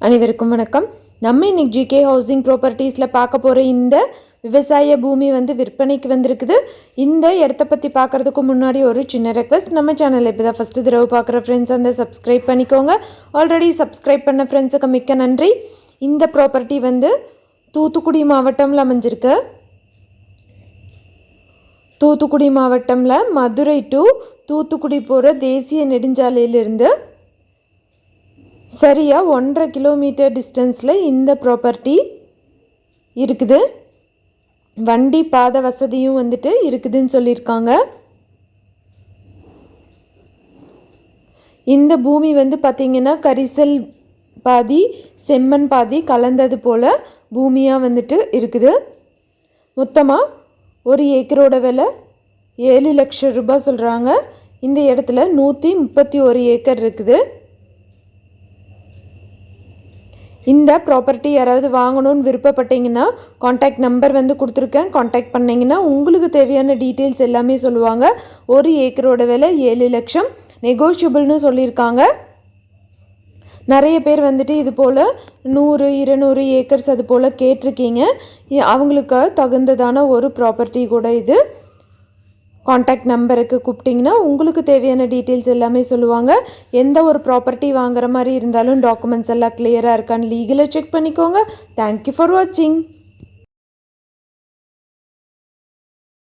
அனைவருக்கும் வணக்கம். நம்ம இன்னைக்கு ஜிகே ஹவுசிங் ப்ராப்பர்ட்டிஸில் பார்க்க போகிற இந்த விவசாய பூமி விற்பனைக்கு வந்திருக்குது. இந்த இடத்த பற்றி பார்க்குறதுக்கு முன்னாடி ஒரு சின்ன ரெக்வஸ்ட், நம்ம சேனலில் இப்போ தான் ஃபஸ்ட்டு தடவை பார்க்குற ஃப்ரெண்ட்ஸ் அந்த சப்ஸ்கிரைப் பண்ணிக்கோங்க. ஆல்ரெடி சப்ஸ்கிரைப் பண்ண ஃப்ரெண்ட்ஸுக்கு மிக்க நன்றி. இந்த ப்ராப்பர்ட்டி தூத்துக்குடி மாவட்டம்ல அமைஞ்சிருக்கு. தூத்துக்குடி மாவட்டமில் மதுரை டு தூத்துக்குடி போகிற தேசிய நெடுஞ்சாலையிலிருந்து சரியாக 1.5 கிலோமீட்டர் டிஸ்டன்ஸில் இந்த ப்ராப்பர்ட்டி இருக்குது. வண்டி பாதை வசதியும் இருக்குதுன்னு சொல்லியிருக்காங்க. இந்த பூமி பார்த்திங்கன்னா கரிசல் பாதி செம்மண் பாதி கலந்தது போல் பூமியாக இருக்குது. மொத்தமாக ஒரு ஏக்கரோட விலை 7 லட்சம் ரூபாய் சொல்கிறாங்க. இந்த இடத்துல 131 ஏக்கர் இருக்குது. இந்த ப்ராப்பர்ட்டி யாராவது வாங்கணும்னு விருப்பப்பட்டீங்கன்னா காண்டாக்ட் நம்பர் கொடுத்துருக்கேன். காண்டாக்ட் பண்ணிங்கன்னா உங்களுக்கு தேவையான டீட்டெயில்ஸ் எல்லாமே சொல்லுவாங்க. ஒரு ஏக்கரோட விலை 7 லட்சம், நெகோஷியபிள்னு சொல்லியிருக்காங்க. நிறைய பேர் இது போல் 100-200 ஏக்கர்ஸ் அது போல் கேட்டிருக்கீங்க. அவங்களுக்கு தகுந்ததான ஒரு ப்ராப்பர்ட்டி கூட இது. காண்டாக்ட் நம்பருக்கு கூப்பிட்டிங்கன்னா உங்களுக்கு தேவையான டீட்டெயில்ஸ் எல்லாமே சொல்லுவாங்க. எந்த ஒரு ப்ராப்பர்ட்டி வாங்குற மாதிரி இருந்தாலும் டாக்குமெண்ட்ஸ் எல்லாம் கிளியராக இருக்கான்னு லீகலாக செக் பண்ணிக்கோங்க. தேங்க்யூ ஃபார் வாட்சிங்.